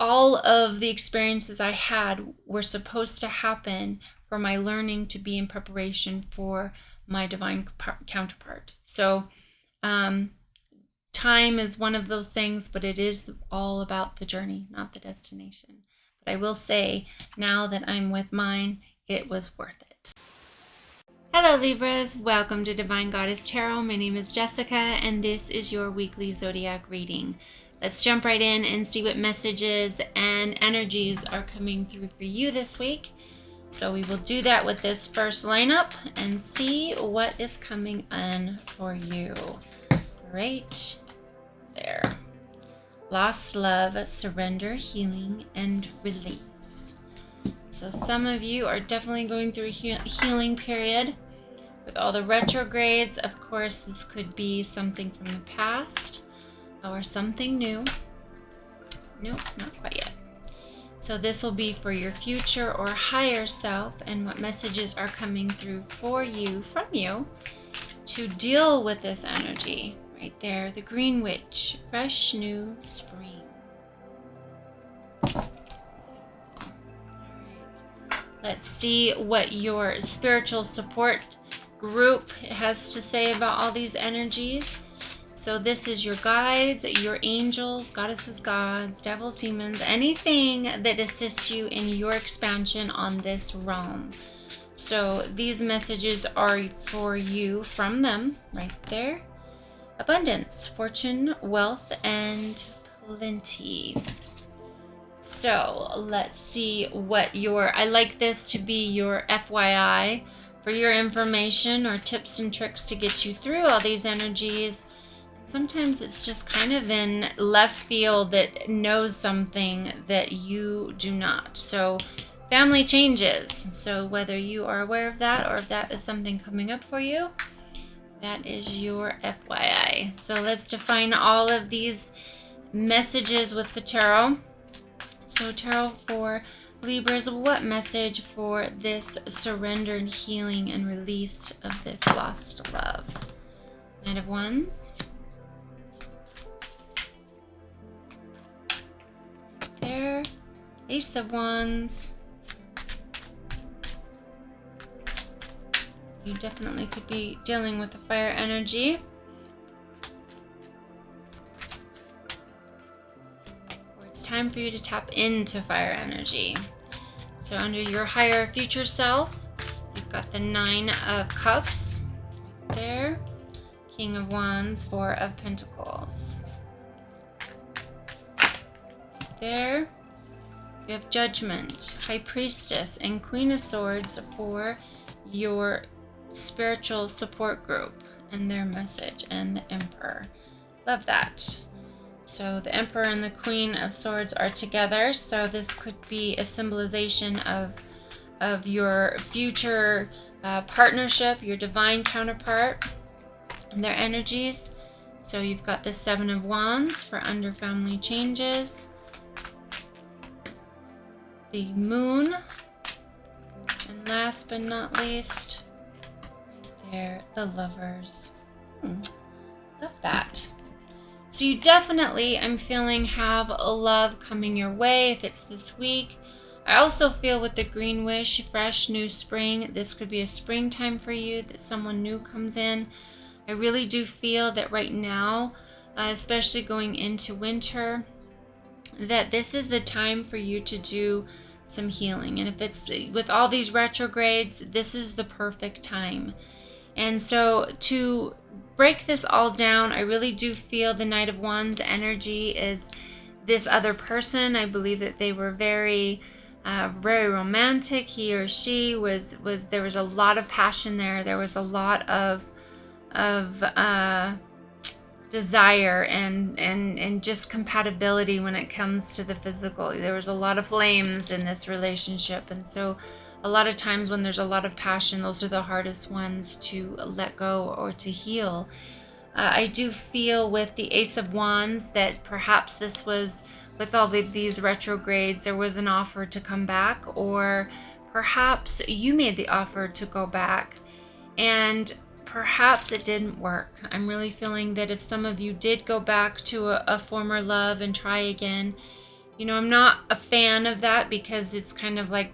all of the experiences I had were supposed to happen for my learning to be in preparation for my divine counterpart. So time is one of those things, but it is all about the journey, not the destination. But I will say, now that I'm with mine, it was worth it. Hello Libras, welcome to Divine Goddess Tarot. My name is Jessica and this is your weekly zodiac reading. Let's jump right in and see what messages and energies are coming through for you this week. So we will do that with this first lineup and see what is coming in for you. Right there. Lost love, surrender, healing, and release. So some of you are definitely going through a healing period. With all the retrogrades, of course, this could be something from the past or something new. Nope, not quite yet. So this will be for your future or higher self, and what messages are coming through for you, from you, to deal with this energy. Right there, the Green Witch, fresh new spring. Let's see what your spiritual support group has to say about all these energies. So this is your guides, your angels, goddesses, gods, devils, demons, anything that assists you in your expansion on this realm. So these messages are for you from them right there. Abundance, fortune, wealth, and plenty. So let's see what I like this to be your FYI for your information or tips and tricks to get you through all these energies. Sometimes it's just kind of in left field that knows something that you do not. So family changes. So whether you are aware of that or if that is something coming up for you, that is your FYI. So let's define all of these messages with the tarot. So tarot for Libras, what message for this surrender and healing and release of this lost love? Knight of Wands. There. Ace of Wands. You definitely could be dealing with the fire energy. Time for you to tap into fire energy. So under your higher future self, you've got the 9 of Cups right there, King of Wands, 4 of Pentacles. There you have Judgment, High Priestess, and Queen of Swords for your spiritual support group and their message, and the Emperor. Love that. So the Emperor and the Queen of Swords are together. So this could be a symbolization of your future partnership, your divine counterpart, and their energies. So you've got the 7 of Wands for under family changes. The Moon. And last but not least, right there, the Lovers. Love that. So you definitely, I'm feeling, have a love coming your way if it's this week. I also feel with the Green Wish, fresh new spring, this could be a springtime for you, that someone new comes in. I really do feel that right now, especially going into winter, that this is the time for you to do some healing. And if it's with all these retrogrades, this is the perfect time. And so to break this all down, I really do feel the Knight of Wands energy is this other person. I believe that they were very romantic. He or she was there was a lot of passion there. There was a lot of desire and just compatibility when it comes to the physical. There was a lot of flames in this relationship, and so a lot of times when there's a lot of passion, those are the hardest ones to let go or to heal. I do feel with the Ace of Wands that perhaps this was, with all these retrogrades, there was an offer to come back, or perhaps you made the offer to go back and perhaps it didn't work. I'm really feeling that if some of you did go back to a former love and try again, You know, I'm not a fan of that because it's kind of like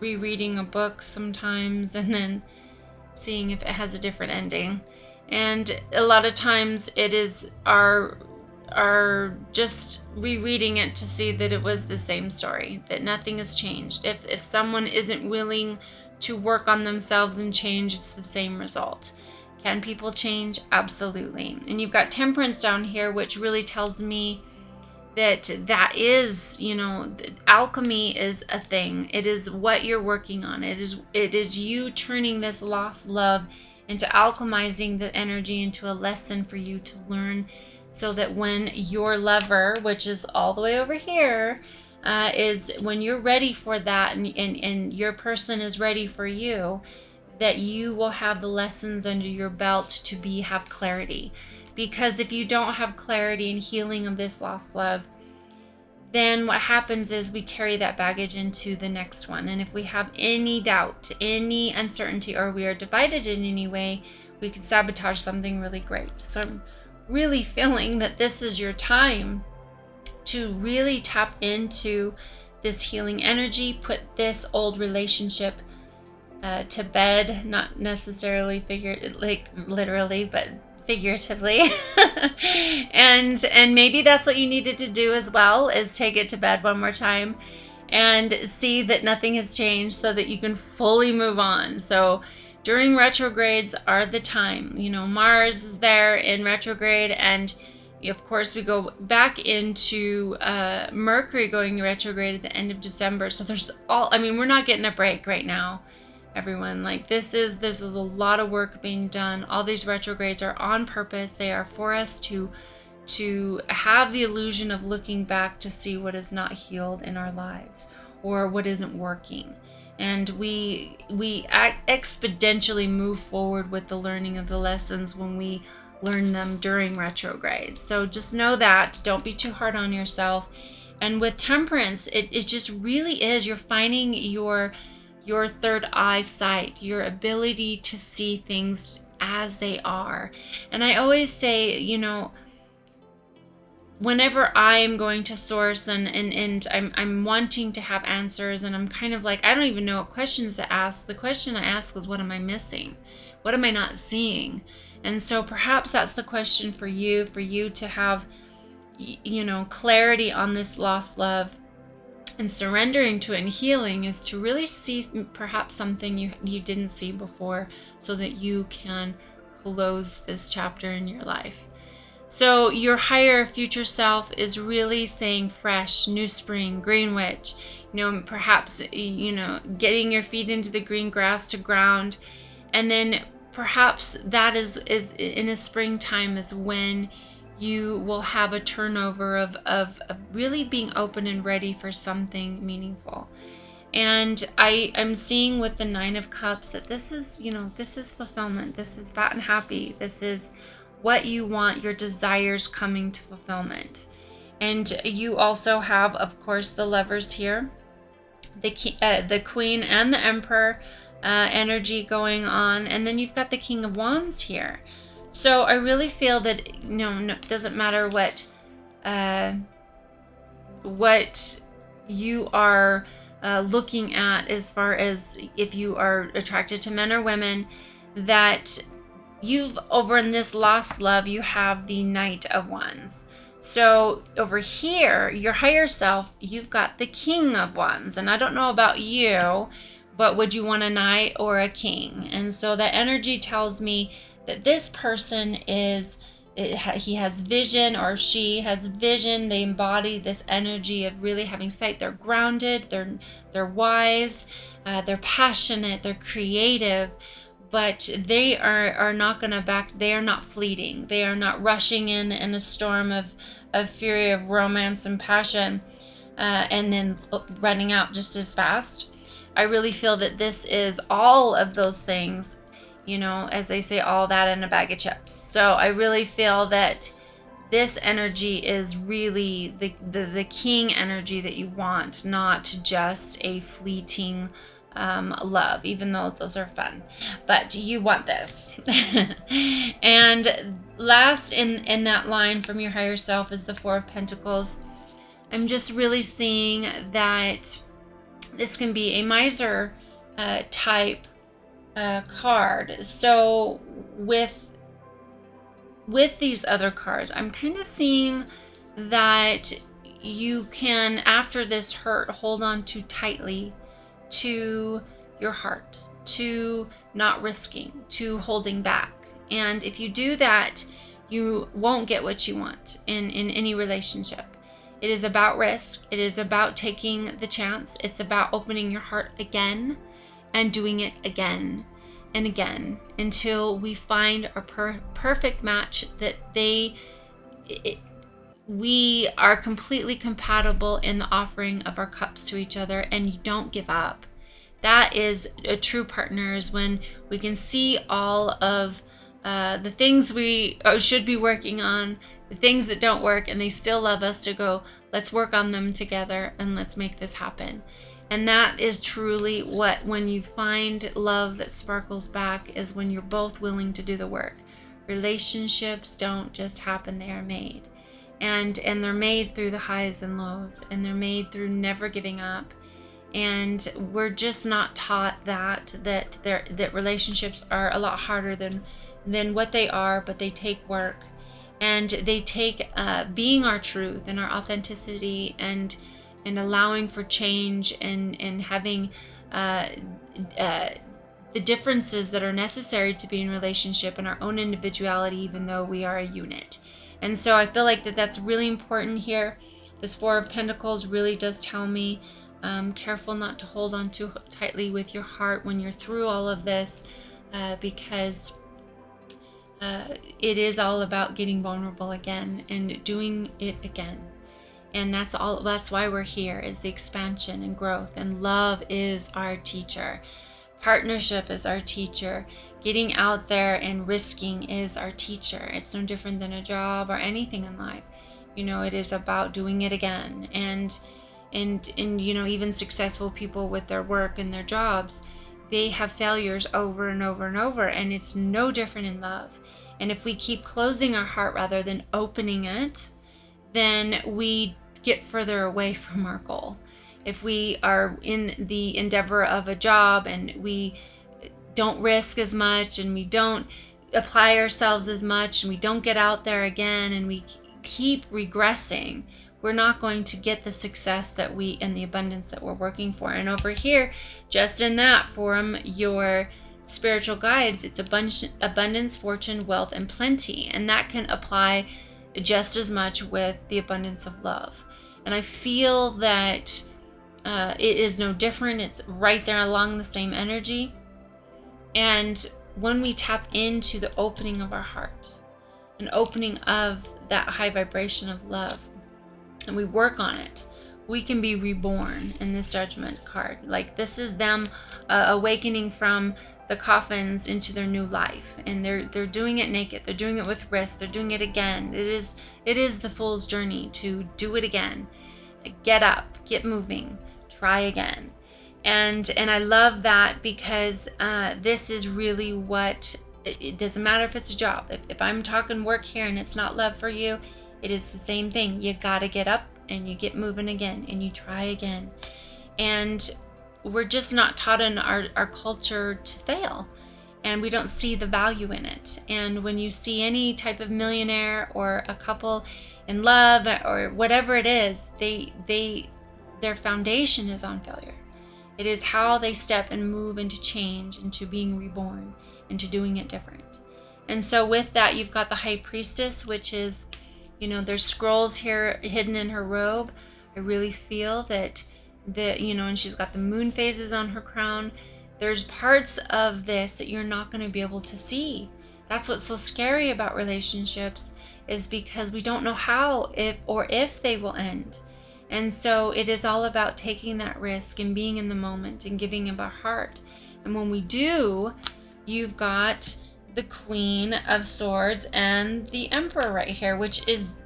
rereading a book sometimes and then seeing if it has a different ending. And a lot of times it is our just rereading it to see that it was the same story, that nothing has changed. If someone isn't willing to work on themselves and change, it's the same result. Can people change? Absolutely. And you've got Temperance down here, which really tells me that is, you know, alchemy is a thing. It is what you're working on. It is you turning this lost love into alchemizing the energy into a lesson for you to learn, so that when your lover, which is all the way over here, is when you're ready for that, and your person is ready for you, that you will have the lessons under your belt to have clarity. Because if you don't have clarity and healing of this lost love, then what happens is we carry that baggage into the next one. And if we have any doubt, any uncertainty, or we are divided in any way, we could sabotage something really great. So I'm really feeling that this is your time to really tap into this healing energy, put this old relationship to bed, not necessarily like literally, but figuratively. and maybe that's what you needed to do as well, is take it to bed one more time and see that nothing has changed, so that you can fully move on. So during retrogrades are the time, you know, Mars is there in retrograde, and of course we go back into Mercury going retrograde at the end of December. So there's we're not getting a break right now, everyone. Like this is a lot of work being done. All these retrogrades are on purpose. They are for us to have the illusion of looking back to see what is not healed in our lives or what isn't working. And we exponentially move forward with the learning of the lessons when we learn them during retrograde. So just know that. Don't be too hard on yourself. And with Temperance, it just really is, you're finding your third eye sight, your ability to see things as they are. And I always say, you know, whenever I'm going to source and I'm wanting to have answers, and I'm kind of like, I don't even know what questions to ask. The question I ask is, what am I missing? What am I not seeing? And so perhaps that's the question for you to have, you know, clarity on this lost love. And surrendering to it and healing is to really see perhaps something you didn't see before, so that you can close this chapter in your life. So your higher future self is really saying fresh, new spring, green witch, you know, perhaps, you know, getting your feet into the green grass to ground. And then perhaps that is in a springtime is when you will have a turnover of really being open and ready for something meaningful. And I'm seeing with the 9 of Cups that this is, you know, this is fulfillment. This is fat and happy. This is what you want, your desires coming to fulfillment. And you also have, of course, the Lovers here, the Queen and the Emperor energy going on. And then you've got the King of Wands here. So I really feel that, you know, it doesn't matter what you are looking at, as far as if you are attracted to men or women, that you've, over in this lost love, you have the Knight of Wands. So over here, your higher self, you've got the King of Wands. And I don't know about you, but would you want a knight or a king? And so that energy tells me that this person he has vision, or she has vision. They embody this energy of really having sight. They're grounded, they're wise, they're passionate, they're creative, but they are not going to back. They are not fleeting. They are not rushing in a storm of fury, of romance and passion, and then running out just as fast. I really feel that this is all of those things, you know, as they say, all that in a bag of chips. So I really feel that this energy is really the king energy that you want, not just a fleeting love, even though those are fun, but you want this. And last in that line from your higher self is the 4 of Pentacles. I'm just really seeing that this can be a miser type card. So with these other cards, I'm kind of seeing that you can, after this hurt, hold on too tightly to your heart, to not risking, to holding back. And if you do that, you won't get what you want in any relationship. It is about risk. It is about taking the chance. It's about opening your heart again and doing it again and again until we find a perfect match that we are completely compatible in the offering of our cups to each other, and you don't give up. That is a true partner, is when we can see all of the things we should be working on, the things that don't work, and they still love us, to go, let's work on them together and let's make this happen. And that is truly what, when you find love that sparkles back, is when you're both willing to do the work. Relationships don't just happen, they are made. And they're made through the highs and lows, and they're made through never giving up. And we're just not taught that relationships are a lot harder than what they are, but they take work, and they take being our truth and our authenticity, and allowing for change, and having the differences that are necessary to be in relationship, and our own individuality, even though we are a unit. And so I feel like that's really important here. This Four of Pentacles really does tell me, careful not to hold on too tightly with your heart when you're through all of this, because it is all about getting vulnerable again and doing it again. And that's why we're here, is the expansion and growth. And love is our teacher. Partnership is our teacher. Getting out there and risking is our teacher. It's no different than a job or anything in life. It is about doing it again. And even successful people with their work and their jobs, they have failures over and over and over. And it's no different in love. And if we keep closing our heart rather than opening it, then we get further away from our goal. If we are in the endeavor of a job and we don't risk as much, and we don't apply ourselves as much, and we don't get out there again, and we keep regressing, we're not going to get the success and the abundance that we're working for. And over here, just in that, from your spiritual guides, it's abundance, fortune, wealth, and plenty. And that can apply just as much with the abundance of love. And I feel that it is no different. It's right there along the same energy. And when we tap into the opening of our heart, an opening of that high vibration of love, and we work on it, we can be reborn in this Judgment card. Like, this is them awakening from the coffins into their new life, and they're doing it naked. They're doing it with risk. They're doing it again. It is the fool's journey to do it again. Get up, get moving, try again. And I love that, because this is really what, it doesn't matter if it's a job. If I'm talking work here and it's not love for you, it is the same thing. You gotta get up and you get moving again, and you try again. And we're just not taught in our culture to fail, and we don't see the value in it. And when you see any type of millionaire or a couple in love or whatever it is, their foundation is on failure. It is how they step and move into change, into being reborn, into doing it different. And so with that, you've got the High Priestess, which is, there's scrolls here hidden in her robe. I really feel that and she's got the moon phases on her crown. There's parts of this that you're not going to be able to see. That's what's so scary about relationships, is because we don't know how, if they will end. And so it is all about taking that risk and being in the moment and giving of our heart. And when we do, you've got the Queen of Swords and the Emperor right here, which is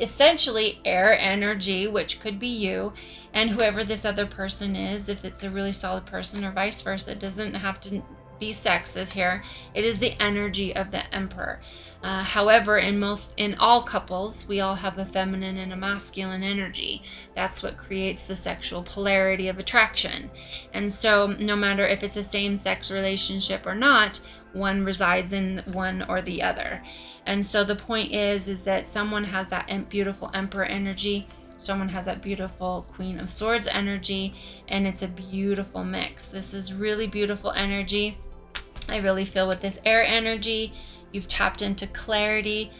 essentially air energy, which could be you and whoever this other person is. If it's a really solid person, or vice versa, it doesn't have to be sexist here, it is the energy of the Emperor. However, in all couples, we all have a feminine and a masculine energy. That's what creates the sexual polarity of attraction. And so no matter if it's a same-sex relationship or not, one resides in one or the other. And so the point is that someone has that beautiful Emperor energy, someone has that beautiful Queen of Swords energy, and it's a beautiful mix. This is really beautiful energy. I really feel with this air energy, you've tapped into clarity.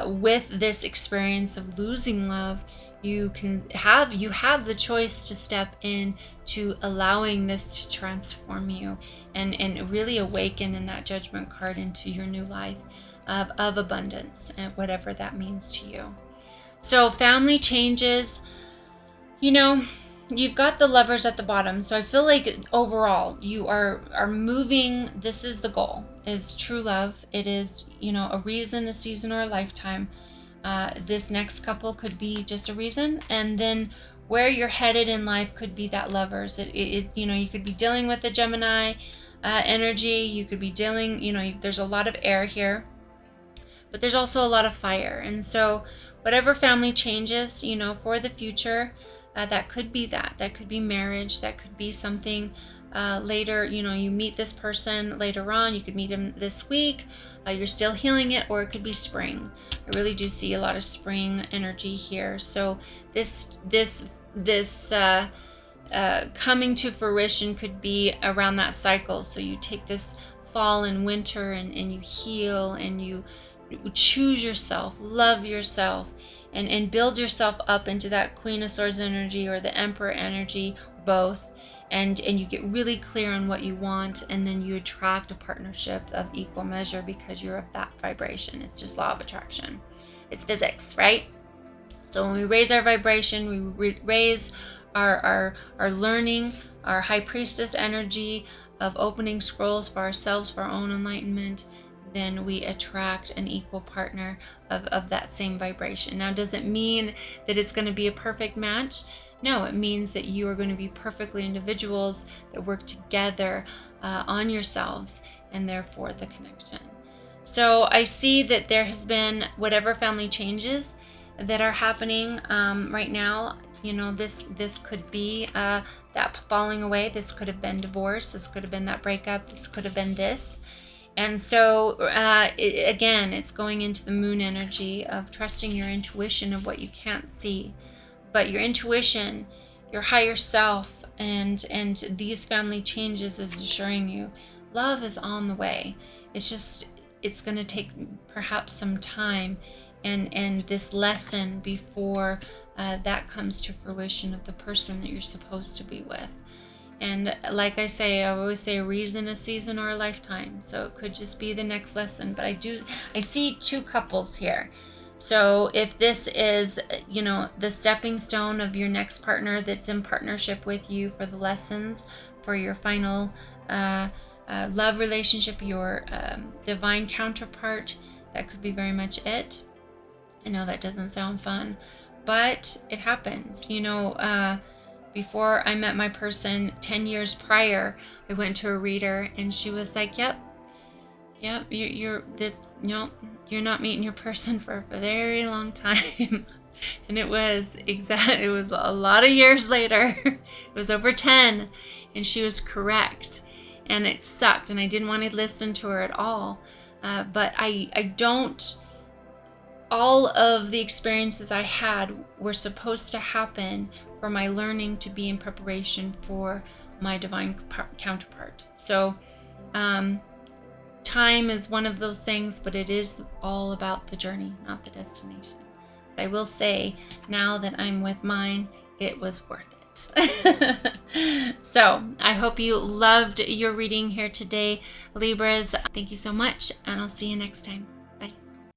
With this experience of losing love, you have the choice to step in to allowing this to transform you and really awaken in that Judgment card into your new life of abundance, and whatever that means to you. So family changes, you've got the Lovers at the bottom. So I feel like overall you are moving. This is the goal, is true love. It is, a reason, a season, or a lifetime. This next couple could be just a reason. And then where you're headed in life could be that Lovers. You could be dealing with the Gemini energy. You could be dealing, there's a lot of air here, but there's also a lot of fire. And so whatever family changes, for the future, that could be that could be marriage, that could be something later, you meet this person later on, you could meet him this week, you're still healing it, or it could be spring. I really do see a lot of spring energy here. So this coming to fruition could be around that cycle. So you take this fall and winter and you heal, and you choose yourself, love yourself, and build yourself up into that Queen of Swords energy or the Emperor energy, both, and you get really clear on what you want, and then you attract a partnership of equal measure because you're of that vibration. It's just law of attraction. It's physics, right? So when we raise our vibration, we raise our learning, our High Priestess energy of opening scrolls for ourselves, for our own enlightenment, then we attract an equal partner of that same vibration. Now, does it mean that it's going to be a perfect match? No, it means that you are going to be perfectly individuals that work together on yourselves, and therefore the connection. So I see that there has been whatever family changes that are happening right now. This could be that falling away. This could have been divorce. This could have been that breakup. This could have been this. And so, again, it's going into the moon energy of trusting your intuition of what you can't see. But your intuition, your higher self, and these family changes is assuring you love is on the way. It's going to take perhaps some time and this lesson before that comes to fruition of the person that you're supposed to be with. And like I always say a reason, a season, or a lifetime. So it could just be the next lesson. But I see two couples here. So if this is, the stepping stone of your next partner that's in partnership with you for the lessons, for your final love relationship, your divine counterpart, that could be very much it. I know that doesn't sound fun, but it happens. Before I met my person 10 years prior, I went to a reader and she was like, yep, you're not meeting your person for a very long time. And it was a lot of years later. It was over 10, and she was correct. And it sucked, and I didn't want to listen to her at all. But all of the experiences I had were supposed to happen for my learning to be in preparation for my divine counterpart. So time is one of those things, but it is all about the journey, not the destination. But I will say, now that I'm with mine, it was worth it. So I hope you loved your reading here today, Libras. Thank you so much, and I'll see you next time.